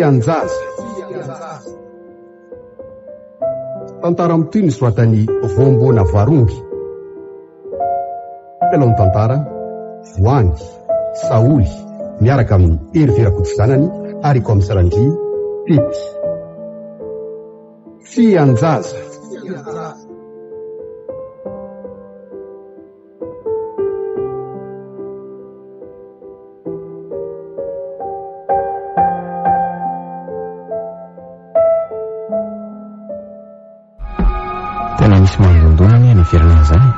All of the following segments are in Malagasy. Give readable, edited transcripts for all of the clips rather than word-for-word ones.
Anjaza. Tantara mitoy ny soatan'ny Voambona Varungy. Pelao ny tantara, Voangy, Saoly, miaraka amin'ny Heriverakoto zanany ary Komisarandry Pety. Anjaza. Tena misy manondonany any ivelany izany.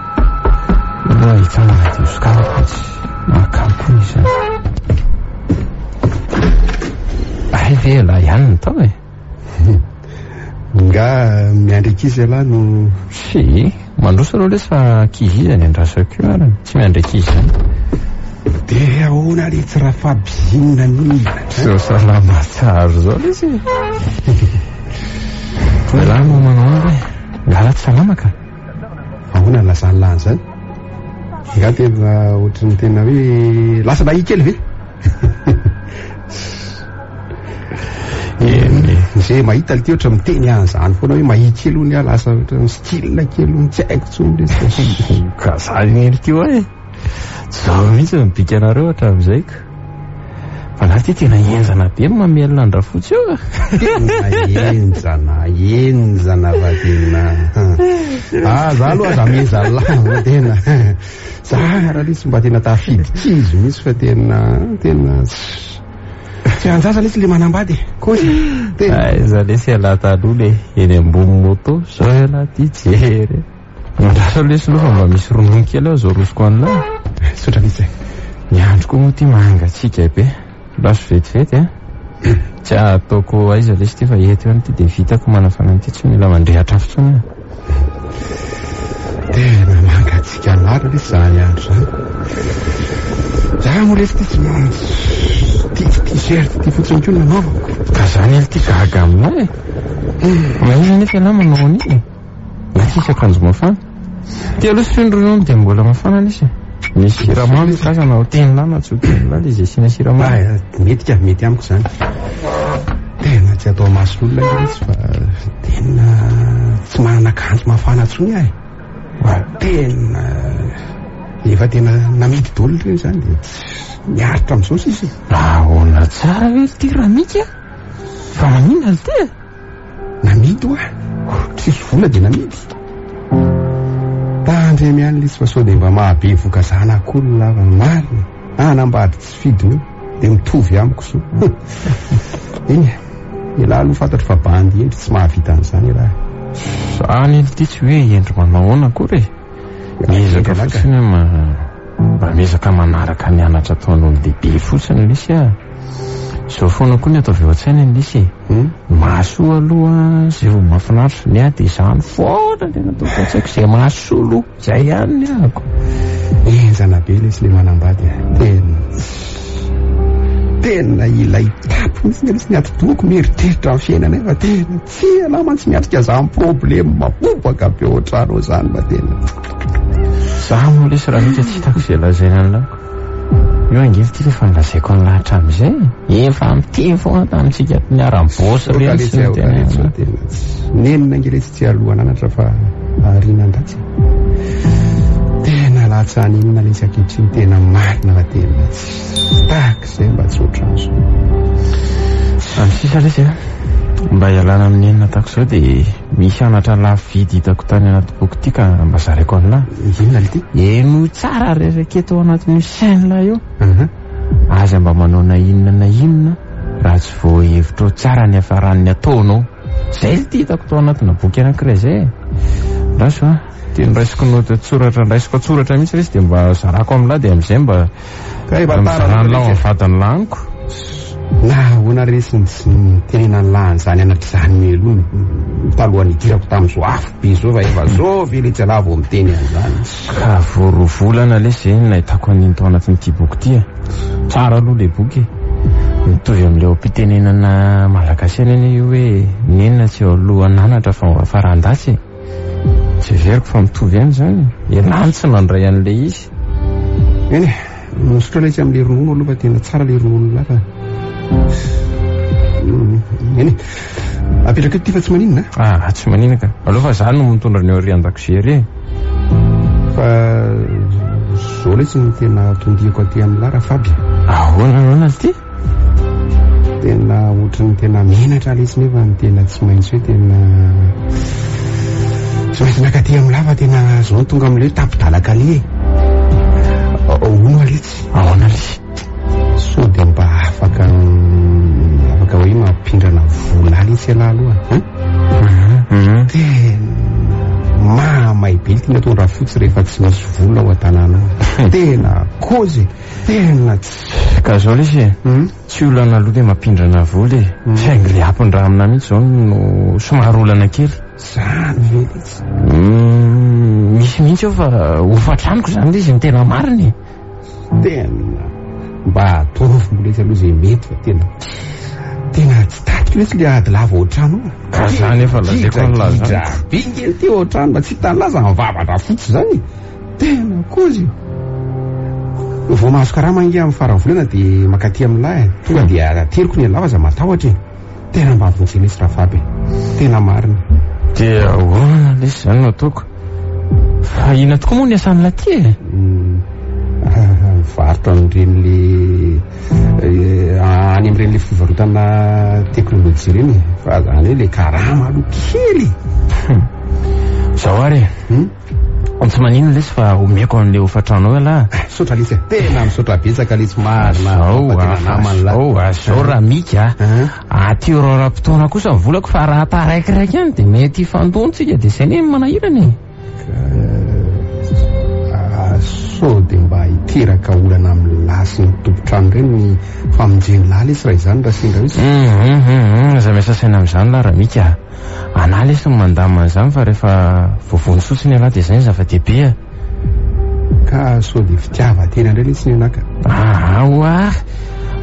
Aloha hitsana anaty sokafako tsy mahakampony izany. Vela ihany ny tao e. Nga miandry izy ala no si mandroso aloha lesy fa kizy izany andrasako io arany tsy miandry kizy izany. Dia ahoana le tsy raha fabizinina mihitsy so salama tsaro zao lesy. Raha no manao hoe ngala tsy salama ka. Ahoana lasa lany zany? Nga tena ohatrany tena hoe lasa nahi kely ve? Zay mahita le ty ohatra miteny an'izany foana hoe mahitsy elo ny lasa ohatra style kely tsy haiko tsony lesy. Ka zany ely teo e. Zao mihitsy mibika anareo hatramin'izay ka. Fa na ty tena enzana be mamelona andrafotsy eo. Tena enzana fa tena. Za aloha za mienza lava tena. Za raha lesy mba tena tafidikizy mihitsy fa tena tsy anjaza lesy le manambady za lesy alata aloha le eny ambony moto zao anaty jery mandrasa lesy aloha fa mba misy ronono kely aho zao rosoko an'la sotra misy ny andro koa moa ty mangatsika be laso vetivety a tsy ataoko aiza lesy ty fa eto ihany ty dia vitako manafana ty tsy mila mandrehatra fotsiny tena mangatsika maro lesy zany andro zany za moa lesy ty tsy t-shirt ty fotsiny koa nanaovako ka zany ely ty gaga aminay mahina nefa ialahy manao an'iny na tsisy akanjo mafana ty aloha sy findronono dia mbola mafana lesy misy siramamy kazana ho tenilay na tsy ho tenilay le zay sina siramamy mety amiko zany tena tsy atao maso olona lesy fa tena tsy manana akanjo mafana tsony ahy tena efa tena namidy dolo reny zany dia miaritra amin'izao sisy ahoana tsara hoe ty raha mika fa manina le ty namidy oa tsisy vola dia namidy tandremy ihany lesy fa sao dia mba mahabe voka zanak'olona fa marina anambady tsy fidiny dia mitovy amiko so iny ilahy aloha fantatro fa bandy endry tsy mahavita an'izany raha zany ely ty tsy hoe endry manahoana akory mezaka fotsiny mba mezaka manaraka ny anatra ataon'olo lehibe fotsiny lesy a zao foana koa ny atao avy eo an-tsaina ny lesy mahasoa aloha zay ho mahafinaritra ny a dia izany foana tena atao tsaiko zay mahasolo zay ihany ny ahako enzana be lesy le manambady tena ilay tapo mihitsy lesy ny ati-doako mieritreritra amin'ny fiainana fa tena tsy alahy mantsy miatrika zany problema mapobaka be ohatrano zany mba tena za moa lesy raha mika tsy hitako izay lazaina an'lako io angivy ty rehefa nilazaiko an'lahatra amin'izay efa amity foana tamintsika niara-bosy resy ny tena nenina angeletsy tsy alohana anatra fa arinan-datsy tena latsany inona lesy ankehitriny tena marina fa tena tahaka izay mba tsy ohatran'izao any sisa lesy mba hialana amin'ny enina tahako izao dia misy anatra lafo vidy hitako tany anaty boky ty ka mba zaraiko an'lahy inona le ty eno tsara rereketo ao anatin'io sainla io aza mba manao na inona raha tsy voahevitra tsara ny hafaran'ny ataonao zay le ty hitako tao anatina boky anankiray zay raso a ty niraisiko notsoratra niraisiko atsoratra mihitsy resy dia mba zarako amin'lahy dia amin'izay mba mizaran'lahy mivadany laniko na hoana resy ny tenena ny lahany zany anatra zany melony talohan'ny idirako tamin'izao afo be zao fa efa zao veletsy alahy vao miteny an'izany ka voarovolana lesy zay nahitako an'iny tao anatin'ity boky ty tsara aloha le boky mitovy amin'ilay ampitenenana malagasy any io hoe nenina tsy eo alohan'anatra fa afaran-datsy tsy veriko fa mitovy any zany ialany tsy mandray an'le izy eny misotra lesy amin'le ronono aloha fa tena tsara le ronono lafa eny apetraka ty fa tsy maninona tsy maninona ka aloha fa zany no mitondra ny ori an-dakozia re fa zao le tsy ny tena tondiako aty amin'ny lara Fabia ahoana ty tena ohatrany tena menatra lesy nefa ny tena tsy maintsy hoe tena tsy maintsy nakaty amin'ny lava tena zao tonga amin'le hoe tapidalaka le ono alitsy ahoana le so dia mba afaka hoe mampindrana vola alitsy ala aloha tena mamay be tena tondra fotsy rehefa tsy misy vola ao an-tanànao tena kozy tena ka zao lesy tsy olana aloha dia mampindrana vola saingy le ampindraha amina mihitsy zao no somary olana kely zany velitsy misy mihitsy eo fa hofatraniko zany le izy ny tena mariny tena mba ataovy mbola izy aloha zay mety fa tena tsy tatika lesy le ady lava ohatrano ka zany efa lazeko nlaza bingely ty ohatrano mba tsy hitany laza mivavatra fotsy zany tena kozy vao mahazo karaha mangia amin'ny faranvolana dia makaty amin'lahy tonga dia teriko ny lava za matahotra tena mba vonjy lesy raha Faby tena marina dia ahoana lesy zany no ataoko fa ina tokoa moa ny asan'la ty varotra amin'ireny le any amin'ireny le fivarotana teknôlôjia reny fa zany hoe le karama aloha kely zao ary tsy maninona lesy fa omeko an'le hofatranao ala sotra lesy tena misotra betsaka lesy marina zao raha mika aty raram-potoana kosa volako fa raha taraikiraiky any dia mety fantontsika dia zay ne manahirany so dia mba hiteraka olana amin'ny lasy ny tompotrano ireny ny famonjeny lahy lesy raha izany raha sendra izy za miasasaina amin'izany laha raha mika ana lesy ny mandamana izany fa rehefa vovony sotsiny alahy dia izany zava-dehibe ka so dia fitiava-tena indray lesy ny anaka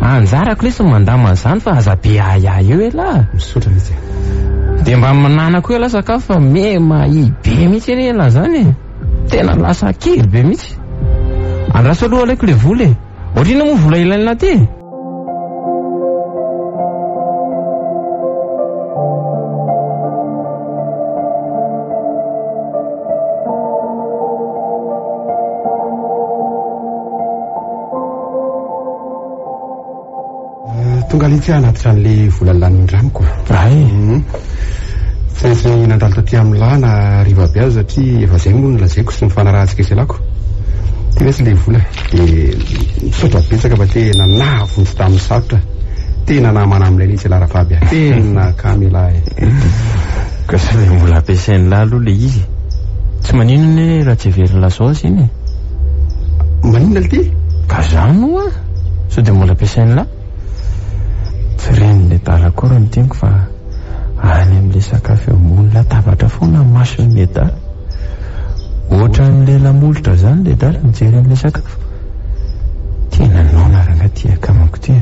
anjarako lesy ny mandamana izany fa aza be ahiahy eo elahy misotra mihitsy dia mba mananako ela sakafo fa memahibe mihitsy eny ela zany tena lasa kely be mihitsy andraso aloha alaiko le vola ohatrina moa vola ilaina ty tonga litsy anatitra an'le vola lanindranokoa tsy nandalo taty amin'ny lahy na riva be azy satria efa zay moa nolazaiko sy mifanarahantsika iselako ty lesy le vola dia misotra betsaka fa tena navonjy tamin'ny sarotra tena namana amin'ilay lesy lara Faby tena kamelahy ka sa le mbola ampiasain'ny lahy aloha le izy tsy maninona hoe raha tsy heveriny lazao azy iny maninona le ty ka zany no so dia mbola ampiasain'ny lahy tsy renyle dalakoa raha mitiniko fa any amin'le sakafo eo ambony latabatra foana masony medala ohatra amin'le lamolotra zany le dala mijery amin'le sakafo tena naona rangatyaka amako ty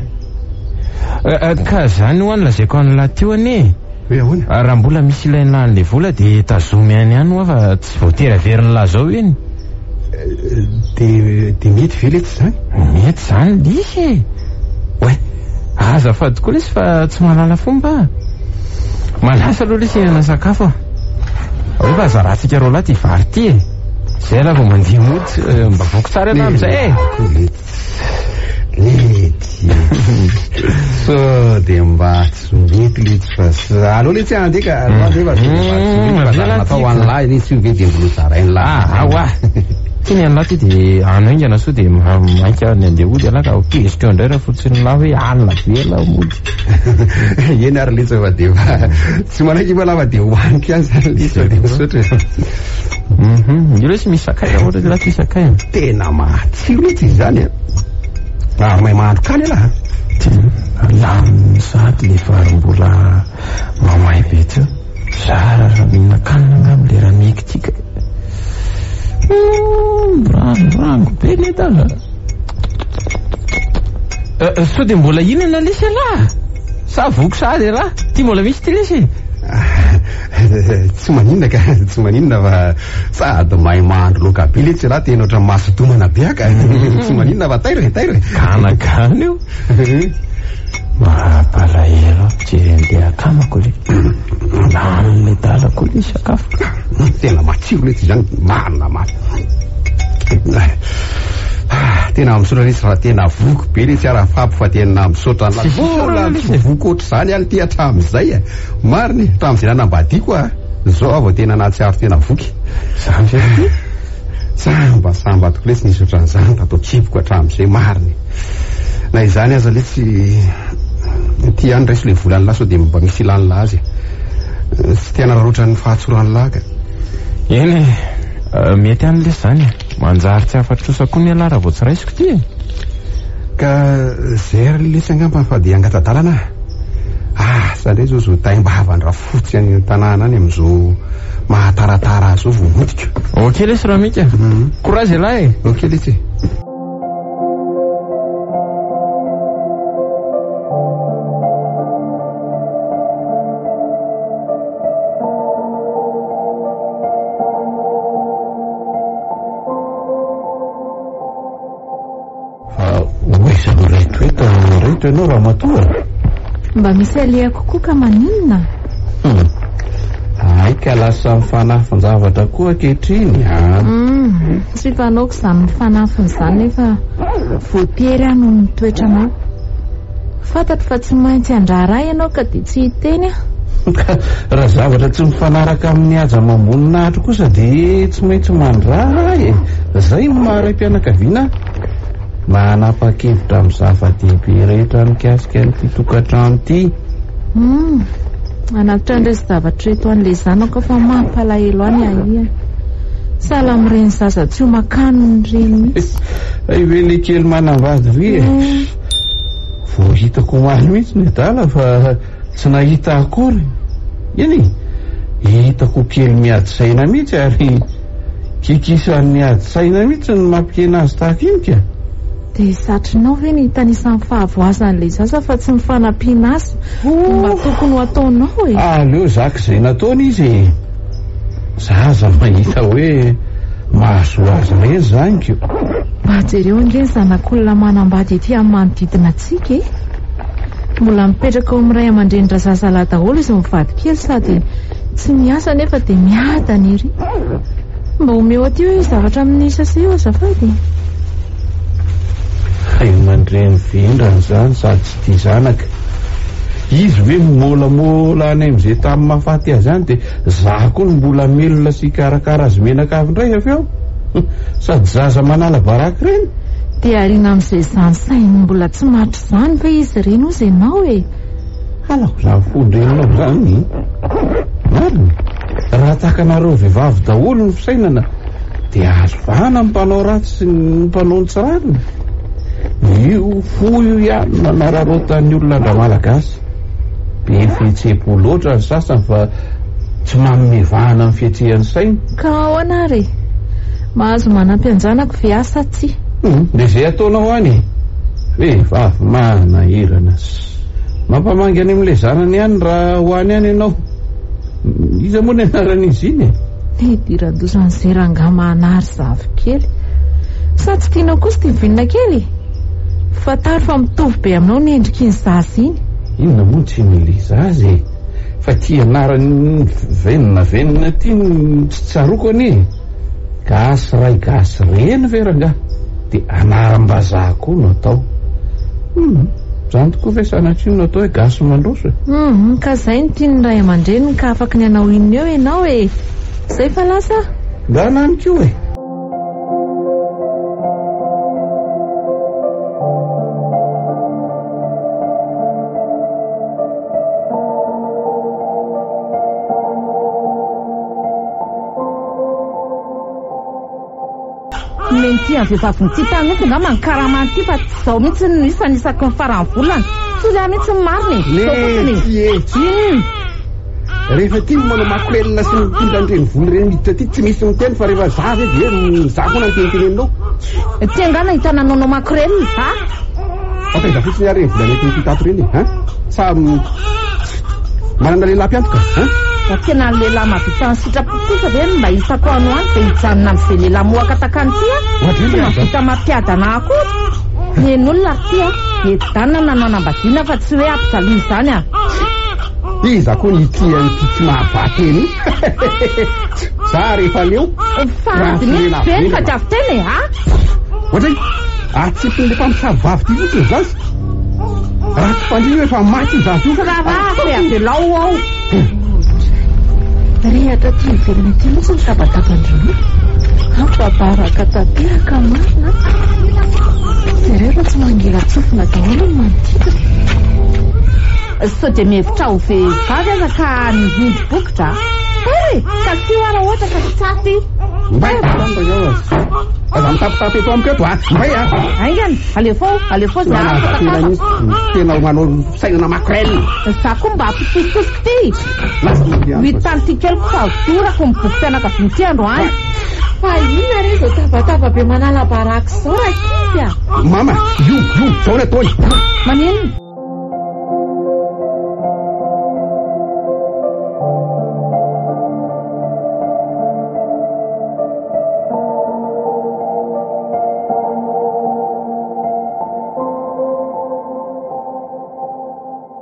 ka zany ho any lazaiko an'lahy teo anie hoe ahoana raha mbola misy ilaina an'le vola dia tazomy any any hoa fa tsy voatery averin'ny lahy zao iny dia mety ve letsy zany mety zany lisy azafady tokoa lesy fa tsy mahalala fomba malasa aloha lesy hinana sakafo hoe fa zaratsika reo lahy ty vary ty zay laha vao mandeha mody mba voko tsara ana am'izay lety so dia mba tsy mety letsy fa aloha letsy andeka atao an'lahy letsy io ve dia mbolo zarainy lahy tiny an'lahy ty dia anaingana so dia mainka ny andeha ody alahy ka kezitra eo indray raha fotsiny lahy hoe alina be lahy mody eny ary letsy fa dia tsy manaiky fa lahy fa dia hoaniky any zany letsy fa dia misotra io lesy misy sakay ohatra lahy ty sakay tena matsiro letsy izy zany mahay mahandro kany alahy laminy sady le varombola mamay be teo zara raha mihinana kanina angamy le raha mikitika rango be le dala so dia mbola inana lesy alahy sa voko sady alahy ty mbola misy ty lesy tsy maninona ka tsy maninona fa sady mahay mahandro loka be letsy alahy tena oatra masotomana be aka tsy maninona fa tairo kanakany io Mahapalahelo jery andeha akamako le nanle dalako le sakafo tena matsiro le ty zany marina maty tena misotra resy raha tena voko be le tsy ara-fapo fa tena misotra nlaola voko ohatr' zany any ty hatramin'izay mariny tamin'izay nanambadiako zao avao tena nahatsiaro tena voky zany samba toko le tsy nisy ohatran'izany tatao kipoko hatramin'izay mariny na izany aza le tsy ty any raiso le volany laha sao dia mba misy ilany la azy tsy tena rarotra ny fahatsorany laka eny mety an'le zany manjary tsy afatrosa koa ny alara vao tsy raisiko ty ka zery le tsy angamba fa dia angatadalana sandray zao zo taim-bavany raha fotsy any tanàna any am'izao mahataratara zao vao modika ok lesy raha mika courage elahy ok lesy reto ianao raha matoa mba misy aliako koa ka maninona aika lasa mifanafinjavatra koa kehitriny tsy fanaoko izany mifanafiny izany nefa voatery ano ny toetranao fantatro fa tsy maintsy andraray ianao ka dia tsy hiteny raha zavatra tsy mifanaraka amin'ny aja mamboninahitro kosa dia tsy maintsy mandray zay maharam-pianakaviana manapa-kevitra amin'ny zava-dehibe rehetra mikasika ny fitokantrano ity anatitra ndray sy zavatra reto an'le zanako fa mampalahelo any ahia sala amin'ireny zaza tsy ho makano ny reny mihitsy ive le kely manambady ve vao hitako omaly mihitsy ny dala fa tsy nahita akory eny hitako kely miady saina mihitsy ary kikisan'ny ady saina mihitsy ny mampikena azy tahakinika dia satrinao ve ny hitanisan'ny fahavoazan'le zaza fa tsy mifanampiana azy mba tokony ho ataonao aleo zaka izay nataony izy zaza mahita hoe mahazo azy reny zany ko mba jereo nge zanak'olona manambady ety amin'ny manodidina antsika mbola mipetraka ao amin'iray aman-drenitra zazalahy daholo izy mivady kely sady tsy miasa nefa dia miadany ery mba omeo aty hoe zavatra amin'ny sase eo azafady hay mandreny vendrany zany sady tsy tia zanaka izy hoe molamola any am'izay tamin'ny mahafaty azy any dia za koa ny mbola melona sy karakara azy menaka avy indray avy ao sady zaza manala baraky reny dia ariana amin'izay zany sainy mbola tsy matry zany ve izy reny ozy ianao halako zany fondrenao zany mariny raha takanareo vehivavy daholo ny fisainana dia azo vana ny mpanao ratsy sy ny mpanao ny tsirariny io fo io ihany nanararotan'ny olona andra malagasy be fihetseham-po loatra ny sasany fa tsy manome vahana amin'ny fihetsehan'ny saina ka ao anary mahazo manampy anjanako ve asa tsy dia zay ataonao any vehivavy manahirana mampamangy any amin'ilay zanany ihany raha ho any any ianao iza moa ny anaran'izy iny hidiradozan'izay ranga manary zavy kely sa tsy tianao kosa tia vinona kely fataro fa mitovy be aminao ny endriky ny zaza iny inona moa tsy miliza azy fa tia anarany venina ty tsy tsaroko anie gasy ray gasy reny verangah dia anaram-bazaha koa no atao zany tokoa ve sanatry ino atao hoe gasy mandroso ka zay ny tiany ray aman-dreniny ka afaka ny anao inona eo ianao zay fa lasa da naniko menty amin'ny vehivavy ny ty tany mihitsy nga mankaramany ty fa zao mihitsy ny isanisaky ny farany volany tsy lia mihitsy ny mariny rehefa ty manao makoelina sy mitondran-dreny voly reny miditra ty tsy misy miteny fa rehefa zaza edy za foana nytenitenenao ty angana hitananao makorelina fataiza fotsiny areny volany etiny tato reny sa manana lehilahy mpiantoka da tena ny lehilahy mavita ny sitrapo kosa ve mba hitako ano any dia hijanona amin'izay lehilahy moakatakany ty tsy mavita mampiadana akory nen'olona ty etanana nanao anambadiana fa tsy hoe ampisaliny izany iza koa nitiany ty mahavateny za rehefa leo fadiny beny fa diavy teny ohatray atsipiny le mpamosavy vavy ty fotsiny zazy raha ty fandriny efa maty zazy io raha avelao ao rehatra ty ivelany ty motsy ny tabatapandreo ampabaraka tanteraka marina zareo fa tsy mangela tsofina daholo ny manodidina sao dia mihevitra ho vehivavy aza ka nindry bokotra ka sy oara ohatra ka tsaty mbay aza mitapitapy eto amiko eto mbay aingany alefao tena manao sainana makrel za koa mba ampiposposiko ty vitany ty keliko fa dorako miboky fianakaviany ty andro any fa ina re zao tabataba be manala baraka zao rakizya mama io zao ny ataony manenona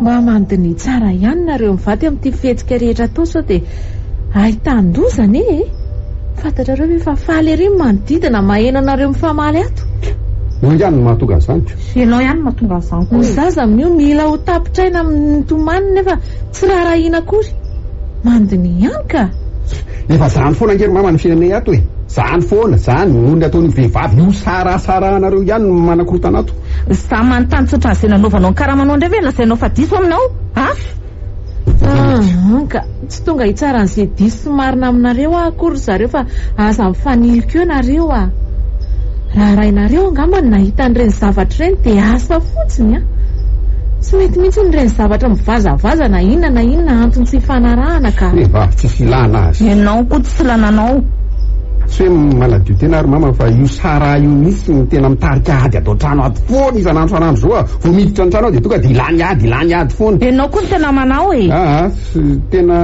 mba mandiny tsara ihany nareo mivady amin'ity fihetsika rehetra atao sao dia ahitandozany fantatrareo efa faly ery manodidina maheno anareo mifamaly ato no ihany mahatonga an'izany enao ihany mahatonga an'izany koa zaza amin'io mila ho tapitraina amin'ny tomany nefa tsy raharahiana akory mandiny ihany ka efa zany foana ngery mama ny fiainanay ato zany foana zany only ataony vehivavy io sarasarahanareo ihany manakorotana ato za manontany tsotra n'izay nanaovanao ny karamanao ndray ve lazainao fa diso aminao ka tsy tonga hitsara n'izay diso sy marina aminareo akory zareo fa aza mifanilika eo nareo raha rainareo angambany nahita n'ireny zavatra ireny dia asa fotsiny tsy mety mihitsy n'ireny zavatra mivazavaza na inona antony tsy hifanarahana ka vavy tsy filana azy ianao koa tsy filananao tsy hoe maladio tena ary mama fa io sara io misy ny tena mitarika ady atao trano ady foana isanandro sanandro zao vo miditra ny trano ao dia tonga dia ilany ady foana ianao koa ny tena manao tena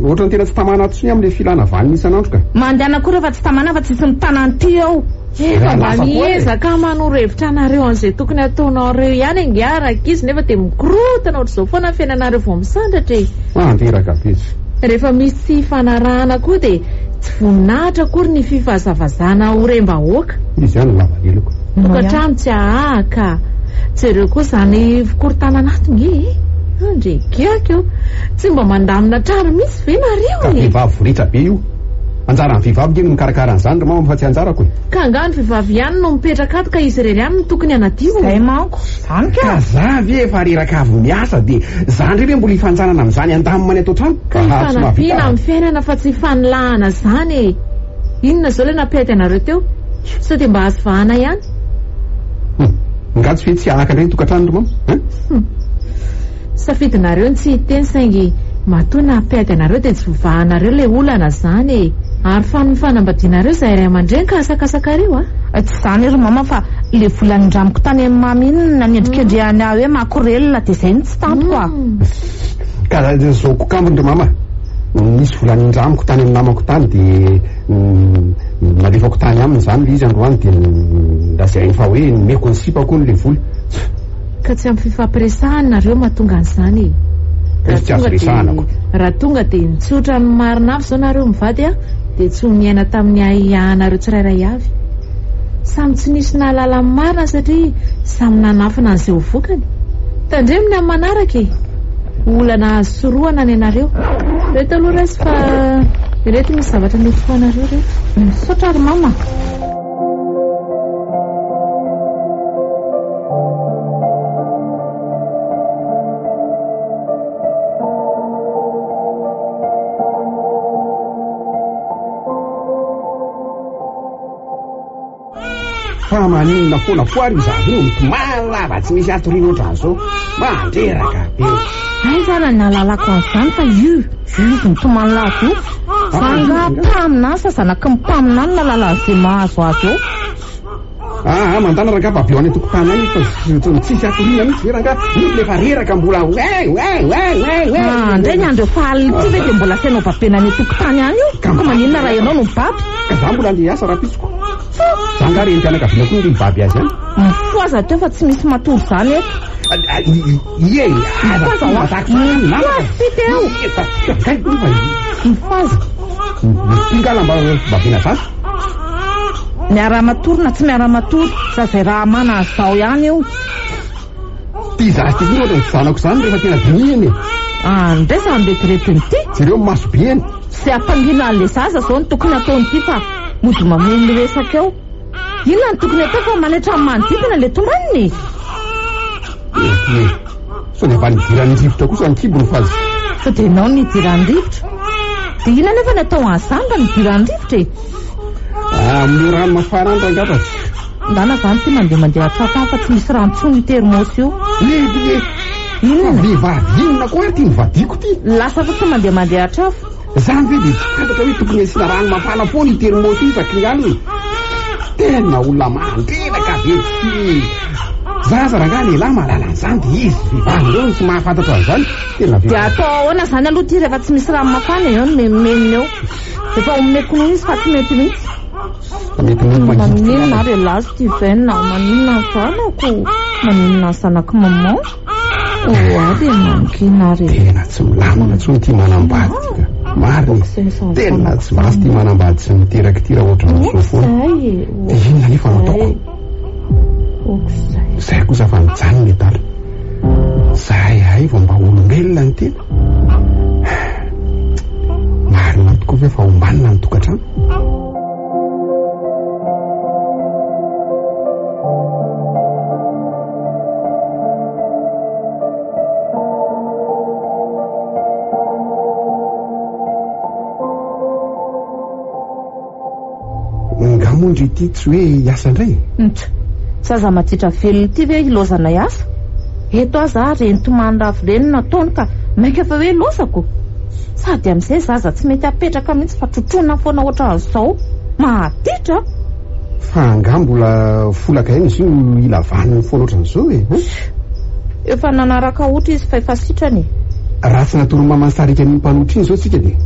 ohatra ny tena tsy tamana ato siny amin'le filana vaniny isanandro ka mandehana koa rehefa tsy tamana fa tsisy mitananty ao efa mba miezaka manoro-hevitra anareo an'izay tokony ataonareo ihany angiaraka izy nefa dia mikorotana ohatr'izao foana fiainanareo vao misandratra manderaka bizy rehefa misy fanarahana koa dia tsy voninahitra akory ny fifazavazana ho rembahoaka izy ihany lavaleloko tokantrano tsy ahaka jereo koa zany fikorotana anaty nge andrekeako eo tsy mba mandamina trara misy ve nareo vehivavy voritra be io anjara ny vehivavy nge no mikarakara an'izany mama fa tsy anjarako ka angano vehivavy ihany no mipetraka ato ka izy rery ihany no tokony anadio zay manko zany ka zavy efa reraka avy miasa dia zany rery mbola hifanjanana amin'izany andamimany atao trano ka hifanampiana amin'ny fiainana fa tsy hifanilahana zany inona zao le nampety anareo teo sao dia mba azo vahana ihany ngatsy fe tsy ahaka indray tokantrano ro mama safidinareo ny tsy hiteny saingy matoa nampety anareo dia tsy vovahanareo le olana zany ary fanambadianareo zay ray aman-dreny ka asakasakareo tsy zany ry mama fa le volanindramiko tany amin'ny mamy iny nanendrikendrehany aho hoe makorelona dia zay ny tsy tampoko ka zao kokambony ry mama misy volanindramiko tany amin'ny namako tany dia nalefako tany aminy zany le izy androany dia lazainy fa hoe meko ny sipako ny le voly ka tsy amin'ny fifampiresahany nareo mahatonga an'izany raha tonga dia nitsotra ny marina avy zao nareo mivady dia tsy miaina tamin'ny ahiahanareo tsirairay avy samy tsy nisy nahalala ny marina satria samy nanafina an'izay ho vokany tandreminy amin'ny manaraka olana azo soroana ny anareo reto aloha resy fa reto misy zavatra nofoanareo reto misaotra ry mama fa maninona foana poary io zavy io mitomala tsy misy atorina oatra an'izao mandreraka be ay zana nalalako an'izany fa io izy mitomanilako io fa nga mpamina asa zanaky mipamina ny nalala an'izay mahazo azy eo mandana raha babiony tokotany any fa tsisy atorina mihitsy raha lefa reraka mbola ndray ny andro faly ty ve dia mbola sainao babenany tokotany any io ka maninona raha ianao no mibaby ka za mbola andeha asa raha pisoko za nga reny mpianakaviana koa ny mibaby azy any mifoaza teo fa tsy misy matory zany eto mifoaza tingala mba babena sasa miara-matory na tsy miara-matory za zay raha mana azy zao ihany io ty zasy ty koa ohatry zanako zany rehefa tena diniany ndray za miretirety ty jereo maso be eny sy ampangina an'le zaza zao ny tokony ataony ty fa mody mameny resaka eo inona ny tokony atao fa manaitra amin'ny manodidina le tomaniny so de mba nidirany rivotra kosa nikibony fazy fa dia ianao nidirany rivotra dia ina nefa ny atao an'zanga nidirany rivotra amin'ny rano mafana any rangafatsy ndana zany ty mandeha atrata fa tsy misy ranontsony termosy io inona vehivavy inona koa ty mivadiko ty lasa fa tsy mandeha atrafo zany ve dia fataka hoe tokony asina rano mafana foana termosy io sakriany tena olona mandreraka be ty zaza raha lehilahy mahalala an'izany dia izy vehivavy reo tsy mahafantatra an'izany tena dia atao ahoana zany aloha ty rehefa tsy misy rano mafana eo ny memeniny eo efa omekony izy fa tsy mety mihitsy maninona ary lazo ty venina maninona ny zanako maninona ny zanako maman oady mankina ary tena tsy milamina tsony ty manambady tika mariny tena tsy vasy ty manambady sy miteraka ty raha ohatra masofoana dia inona nefa nataoko zay kosa fa mijanona le tala zahay hay vao mba olombelona ny tena marina tokoa ve fa ombanina ny tokantrano ngamonjy ity tsy hoe hiasa indray zaza matitra velona ity ve ilozana hiasa eto aza reny tomanyrafo reny nataony ka maika fa hoe lozako sady amin'izay zaza tsy mety apetraka mihitsy fa trotrona foana ohatra an'izao mahatitra fa angambola folaka iny izy io ilavaniny foana ohatra an'izao efa nanaraka ohatra izy fa efa sitrany raha tsy natoro mamansarika ny mpanotra iny zao tsika dia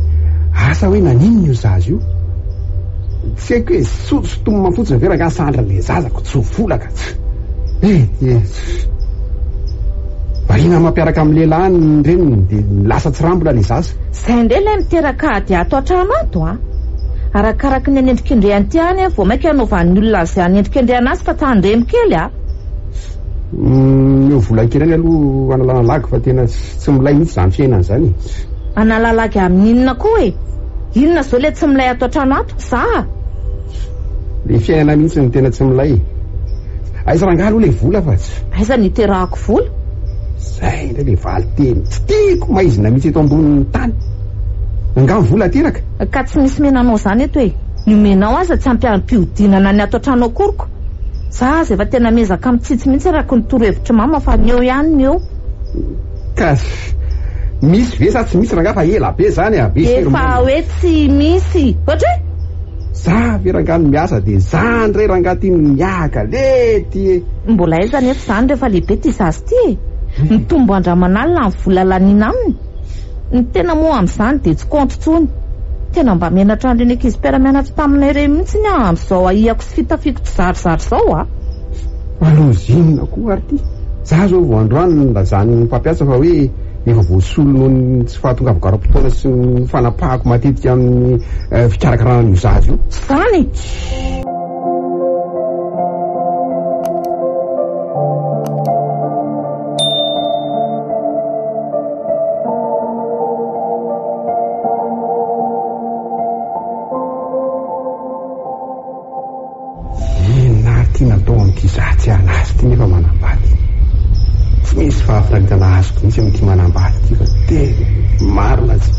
asa hoe naninona io zaza io tsy haiko hoe sotosotomoma fotsiny ve raha sandra le zazako tsy volaka varina mampiaraka amin'ny lelahany reny dia lasa tsy rambola le zaza zay indray ilay miteraka ady ato an-trano ato arakaraka ny anendrikendrehany ty any vao maika anaovan'ny olona azy anendrikendrehana azy fa tandremy kely eo vola kely any aloha analana lagy fa tena tsy milay mihitsy zany fiainana zany analalagy amin'inona koa hoe inona zao le tsy milay ato an-trano ato za le fiainana mihitsy ny tena tsy milay aiza rangaha aloha le vola fa tsy aiza niterahako vola zay ndray le valy teny tsy tiako maizina mihitsy eto ambonin'ny tany angamy vola teraka ka tsy misy menanao zany eto hoe niomenao aza tsy ampiampiodinana ny ato an-trano akoriko za zay efa tena mezaka mitsitsy mihitsy raka nitoro hevitry mama fa ny eo ihany ny eo ka misy ve sa tsy misy rangaha fa ela be zany efa hoe tsy misy ohatra hoe za ve rangano miasa dia zany ray rangaha ty miaka lety mbola aiza nefa zany rehefa lehibe ty zazy ty mitombo andramanalina ny vola lanina aminy ny tena moa amin'izany dia tsy kontrotsony tena mba menatra andreny ekizy-piara mianatra taminay re mihitsy ny amin'izao ahiako sy fitafiko tsy zarizary zao alozinona koa ary ty za zao vao androany lazany mpampiasa fa hoe efa voasolo noho tsy fahatongavokara-potoana sy ny fanapahako matetika amin'ny fikarakarana zazy io zany ty natao amin'ity zatsy anazy ty nefa manambady tsy misy fahafirakitana azoko mihitsy amin'ity manambady ty fa tena marina tsy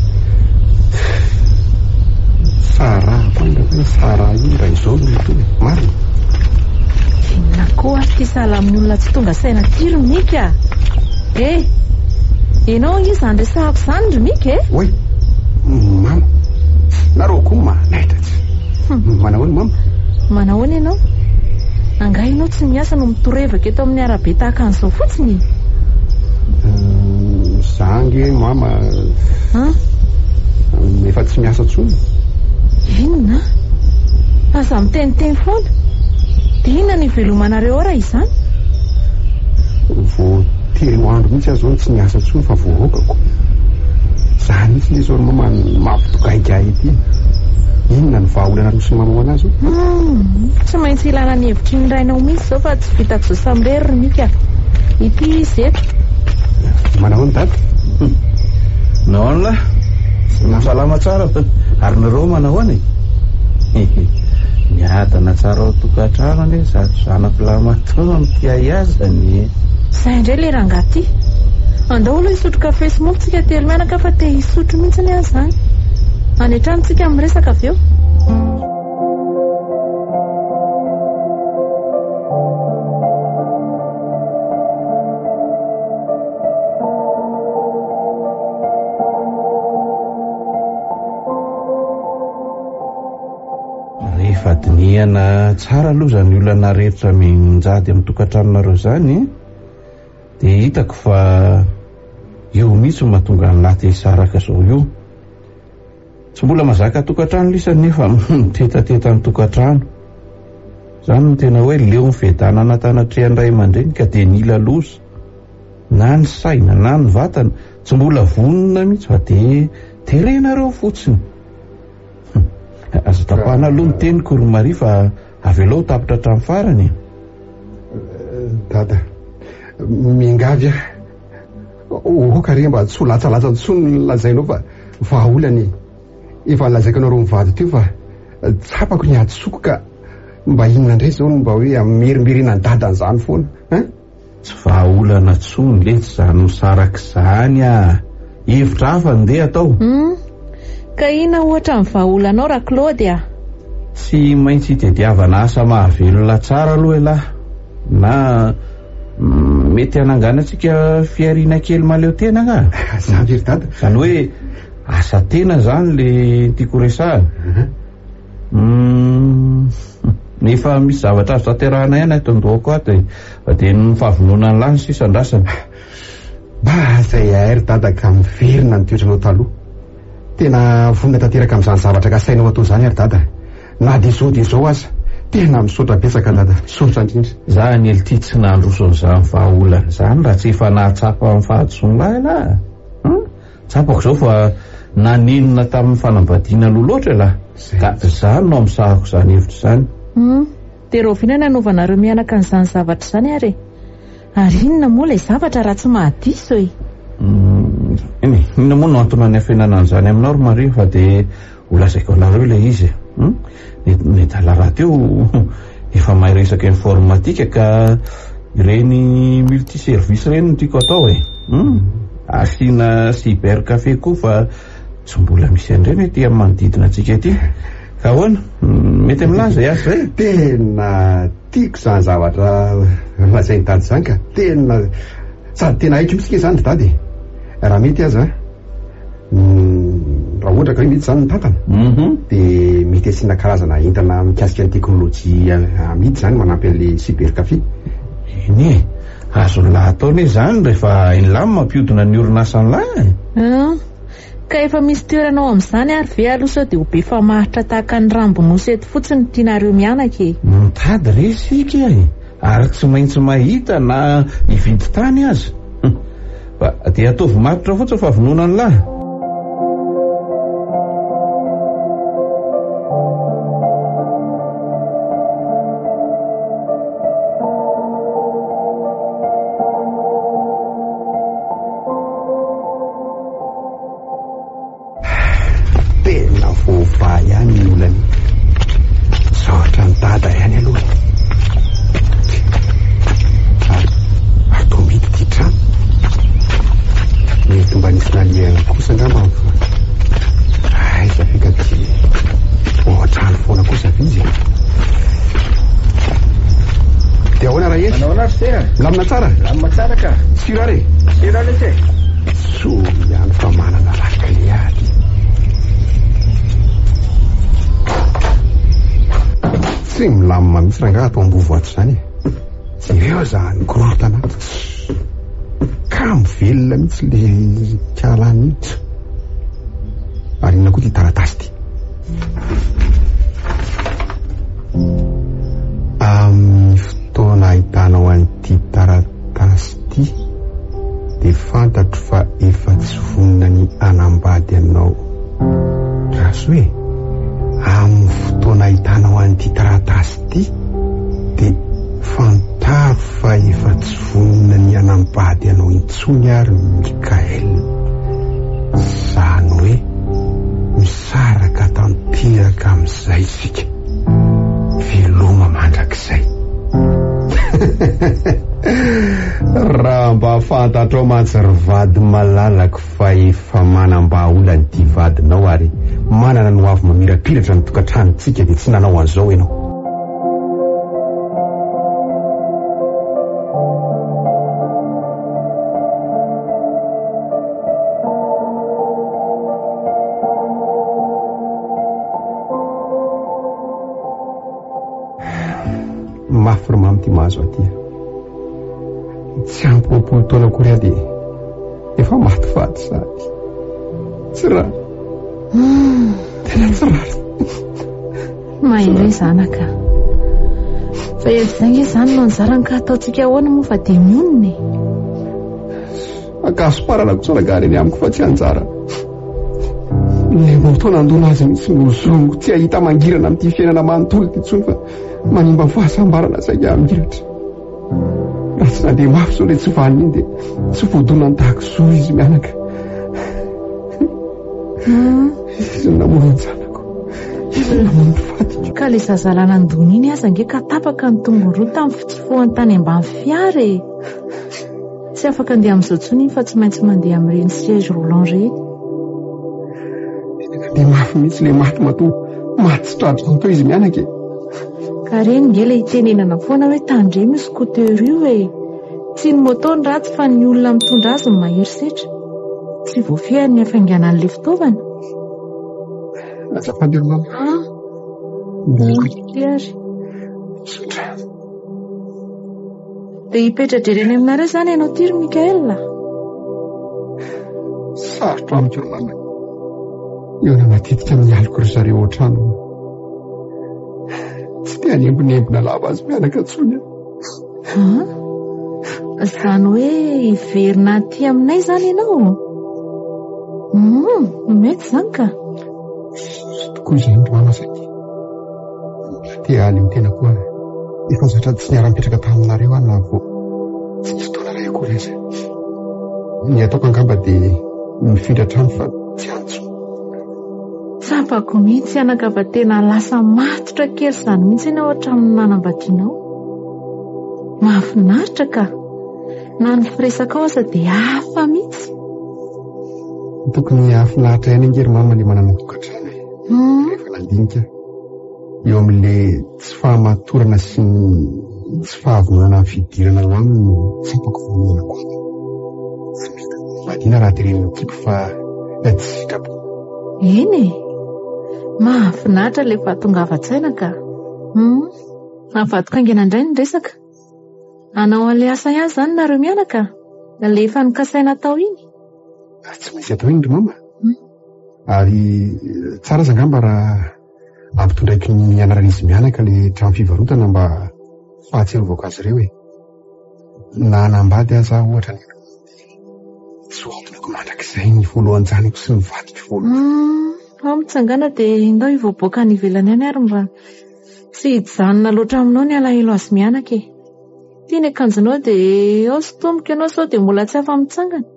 sara sara io raha izao no to marina inona koa ty sala amin'ny olona tsy tonga saina ty romika ianao io zany resahako zany romika oe mama nareo koa manaitra tsy manahoany mama manahoany ianao angahy ianao tsy miasa no mitorevaka eto amin'ny arabe tahaka an'izao fotsiny? Zangy mama efa tsy miasa tsony. Inona? Aza miteniteny foana? Dia inona ny velomanareo raha izany? Vao telo andro mihitsy aho zao tsy miasa tsony fa voaokako. Zany mihitsy le zao mama mampitogaigay ity. Inona ny vahaolana nosy manao anazy? Tsy maintsy ilana ny hevitry ny rainao mihitsy zao fa tsy vitako zao sambery mika. Ity zeto. Manao ny dady? Naona salama tsara ary nareo manao any? Miadana tsara ao tokantrano ane zato zanako lamatona mity ahiazany. Zay indray le rangahy ty. Andao aloha hisotro kafe sy mofo tsika telo mianaka fa te hisotro mihitsy ny azy zany. Any an-trano tsika miresaka avy eo. Rehefa dinihana tsara aloha zany olana rehetra minjady amin'ny tokantranonareo zany, dia hitako fa eo mihitsy mahatonga ny laty saraka zao io. Tsy mbola mazaka tokantrano lisany nefa mitetateta ny tokantrano. Zany no tena hoe leo mivedanana tanatrehan'iray aman-dreny ka dia nila loza. Na ny saina na ny vatana tsy mbola vonona mihitsy fa dia terenareo fotsiny. Azo tapahana aloha ny teny Korimary fa avelao tapitra hatramin'ny farany. Dada, mingavy okare mba tsy ho latsalatsa tsony lazainao fa vahaolany. Efa lazaiko anareo mivady teo fa tsapako ny adsoko ka mba inona indray zao mba hoe merimerina ny dadan'izany foana. Tsy vahaolana tsony le tsy zany misaraka izany a. Hevitra hafa ndeha atao. Ka ina ohatra ny vahaolanao raha Claude a? Tsy maintsy itediavana asa mahavelona tsara aloha lahy. Na mety hananganatsika fiarina kely maleo tena nga. Zavery dada. Zany hoe asa tena zany le tiako resahana. Nefa misy zavatra azo tanterahana ihany ato andohako ato fa dia ny fahavonona ny lany sisa andrasana. Zay airy dada ka miverina ny toetranao taloha. Tena vonina tanteraka amin'izany zavatra ka sainao atao izany ary dada. Na dia zao aza tena misaotra betsaka dada, misaotra indrindra. Zany ely tsy nandroson'izany vahaolana zany raha tsy efa nahatsapa amin'ny fahadsoany lahy lahy. Tsapako zao fa nanenina tamin'ny fanambadiana aloha loatra lahy. Ka zany no amisahako izany hevitra izany. Dia roviana nanaovanareo mianaka an'izany zavatra izany ary? Ary inona moa ilay zavatra raha tsy mahadiso e? Inona moa no antony ny afenana an'izany aminao ry Maria fa dia holazaiko anareo ilay izy. Ny dalara teo efa mahay resaka informatika ka ireny multiservice ireny no tiako atao e. Asiana cybercafé koa fa tsy mbola misy an'ireny ety amin'ny manodidina antsika ety. Ka ahoana? Mety amin'azy zay asa zay? Tena tiako izany zavatra lazainy dady izany ka tena sady tena haiko mihitsy izany dady. Raha mety aza raha ohatra ka hoe mety izany ny tantana dia mety asiana karazana entana mikasika ny teknôlôjia amidy izany manampy an'ilay cybercafé. Eny azo lahy ataony izany rehefa in'lahy mampiodina ny orinasan'ny lahy. Ka efa misy toeranao amin'izany ary ve aloha sao dia ho be famaritra tahaka ny rambonosy eto fotsiny tianareo mianaka e? Mitady resika ary tsy maintsy mahita na hividy tany aza. Dia ataovy matotra fotsiny fa vonona ny lahy. Tena voava ihany ny olany. Saotra ny dada ihany aloha. Ary toa mety ty trano. Mety mba nisy nalihana kosa angamba zafika ty trano foana kosa vizy. Dia ahoana raha etsy? Manao anazy tena? Milamina tsara? Milamina tsara ka. Sirare? Sirare te? So ihany fa manana rakle aty. Tsy milamina mihitsy raha nga atao ambovo ato izany. ireo zany korotana ka mivelona mihitsy le kalanitso ary inona koa ty taratasy ty amin'ny fotoana ahitanao an'ity taratasy ty de fantatro fa efa tsy vonona ny anambady anao raso hoe amin'ny fotoana ahitanao an'ity taratasy ty de fantaro fa efa tsy vonona ny anambady anao intsony ary Mikael zany hoe misaraka tanteraka am'izay sika veloma mandrak'izay raha mba fantatro mantsy ry vady malalako fa efa manam-baolany ty vadinao ary manana no avy mamirapiratra ny tokantranontsika de tsy nanao an'izao ianao. Mafy mamy ty mahazo aty tsy ampolopolo taona kory de efa maty faty sady tsy raha tena tsy raha mahay zanaka fa ezany zany no anjarany ka ataotsika ahoana moa fa de mionona akasoparana kotsonagary eny amiko fa tsy anjara le mbotoana andona azy mitsy nozongo tsy ahita mangirana amin'ity fiainana manontolo ty tsony fa manimba ny fahasambarana saika mangiratra raha tsy nandeha mafy zao le tsy vaniny de tsy voadona ny tahako zo izy mianaka izy namono ny zanako izy namono ny fatiko ka le zazalana andony iny aza nge ka tapaka ny tongoroa tamin'ny fitsofohan'ny tany ambany fiara tsy afaka andeha amin'izao tsony iny fa tsy maintsy mandeha amin'ireny siège roulant reny de mafy mihitsy le maty mato maty sy tradrony tao izy mianaka ka reny nge le hitenenana foana hoe tandremo io scooter io tsy ny moto ny ratsy fa ny olona mitondra azy ny maherisetra tsy voafehan'ny hafainganan'le fitaovana azafady ro mama ary de hipetra-drereny aminareo zany ianao ty ry Mikael sarotro amiko ro mama eo na matetika amin'ny aliko ry zareo oatrano tsy te hanembonembona lava azy mianaka tsony zany hoe hiverina ty aminay zany ianao mety zany ka tokoa izay ndro mama saky te aly ny tena koa efa zatra tsy niara-mipetraka taminareo any na vo tsy fotoana ray akory azy ny ataoko angamba de mifindra trano fa tsy antso tsapako mihitsy anaka fa tena lasa matotra kely zany mihitsy ianao hatramin'ny nanambadianao mahafinaritra ka na ny firesaka ao aza de hafa mihitsy tokony hafinaritra ihany angery mama le manana tokantrano rehefa nandinika eo amin'le tsy fahamatorana sy ny tsy fahavonana ny fidirana ao aminy no tsapako vonona koa madina raha tereniny kipo fa tsy sitrako eny mahafinaritra le fa tonga afa-tsaina ka avadika angena indray ny resaka anao an'le asa ihany zany nareo mianaka le efa nikasaina tao iny tsy maintsy atao iny ry mama ary tsara zangamba raha ampitondraiky ny anaran'izy mianaka le trano fivarotana mba fahatserovako azy ireo na anambady aza ohatra ny tsy oatonako mandrak'izay ny voalohan-janiko sy ny vadiko voalohany mitsangana de indao hivoaboaka ny ivelany any ary mba tsy hijanona loatra aminao ny alahelo azy mianaka tia ny akanjonao de ao sy tomboka ianao sao de mbola tsy afa mitsangana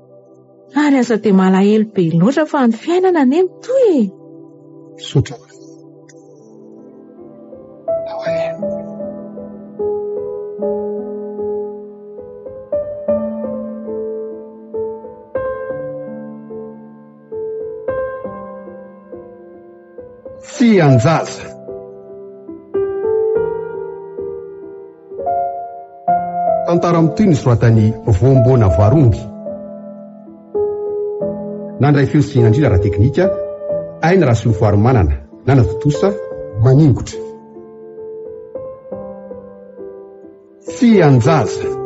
ary aza de malahelo be loatra fa ny fiainana any toy sotra tsy anjaza tantara mitoy ny soratany voambona varongy nandray fiosianandrila raha teknika aina raha solofoary manana nana totosa maningotra sy anjaza.